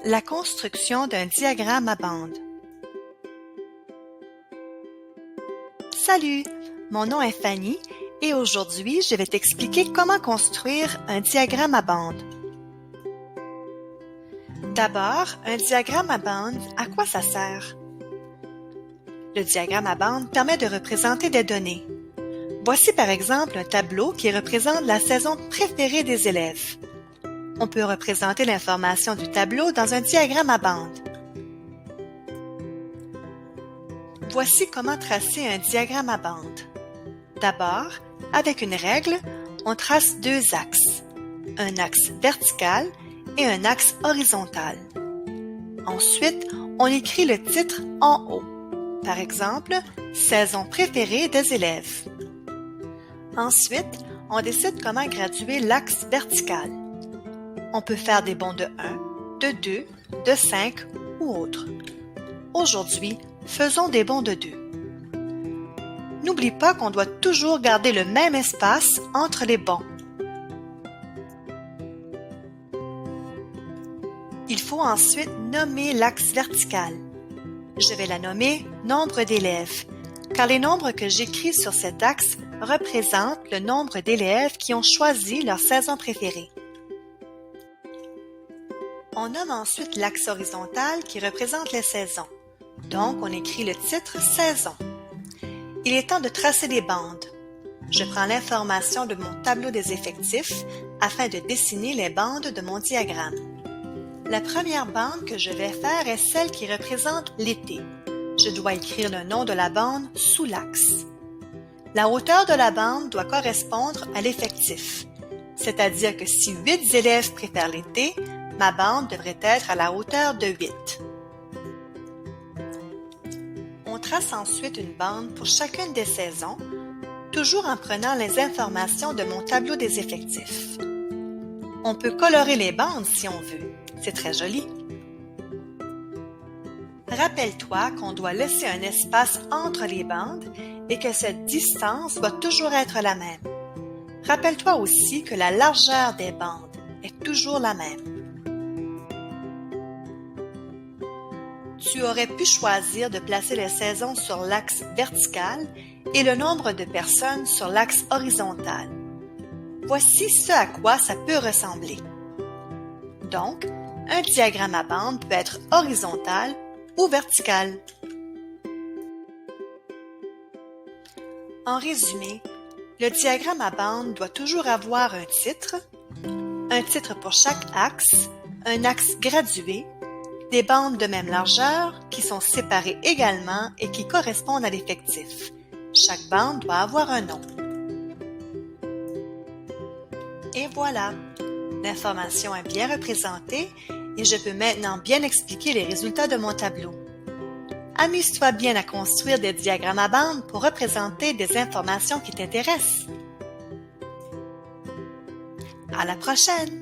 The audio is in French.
La construction d'un diagramme à bande. Salut, mon nom est Fanny et aujourd'hui je vais t'expliquer comment construire un diagramme à bande. D'abord, un diagramme à bande, à quoi ça sert? Le diagramme à bande permet de représenter des données. Voici par exemple un tableau qui représente la saison préférée des élèves. On peut représenter l'information du tableau dans un diagramme à bande. Voici comment tracer un diagramme à bande. D'abord, avec une règle, on trace deux axes, un axe vertical et un axe horizontal. Ensuite, on écrit le titre en haut. Par exemple, « Saison préférée des élèves ». Ensuite, on décide comment graduer l'axe vertical. On peut faire des bonds de 1, de 2, de 5 ou autres. Aujourd'hui, faisons des bonds de 2. N'oublie pas qu'on doit toujours garder le même espace entre les bonds. Il faut ensuite nommer l'axe vertical. Je vais la nommer « nombre d'élèves » car les nombres que j'écris sur cet axe représentent le nombre d'élèves qui ont choisi leur saison préférée. On nomme ensuite l'axe horizontal qui représente les saisons. Donc, on écrit le titre « Saison ». Il est temps de tracer des bandes. Je prends l'information de mon tableau des effectifs afin de dessiner les bandes de mon diagramme. La première bande que je vais faire est celle qui représente l'été. Je dois écrire le nom de la bande sous l'axe. La hauteur de la bande doit correspondre à l'effectif, c'est-à-dire que si 8 élèves préfèrent l'été, ma bande devrait être à la hauteur de 8. On trace ensuite une bande pour chacune des saisons, toujours en prenant les informations de mon tableau des effectifs. On peut colorer les bandes si on veut, c'est très joli. Rappelle-toi qu'on doit laisser un espace entre les bandes et que cette distance doit toujours être la même. Rappelle-toi aussi que la largeur des bandes est toujours la même. Tu aurais pu choisir de placer les saisons sur l'axe vertical et le nombre de personnes sur l'axe horizontal. Voici ce à quoi ça peut ressembler. Donc, un diagramme à bande peut être horizontal ou vertical. En résumé, le diagramme à bande doit toujours avoir un titre pour chaque axe, un axe gradué, des bandes de même largeur qui sont séparées également et qui correspondent à l'effectif. Chaque bande doit avoir un nom. Et voilà, l'information est bien représentée et je peux maintenant bien expliquer les résultats de mon tableau. Amuse-toi bien à construire des diagrammes à bande pour représenter des informations qui t'intéressent. À la prochaine!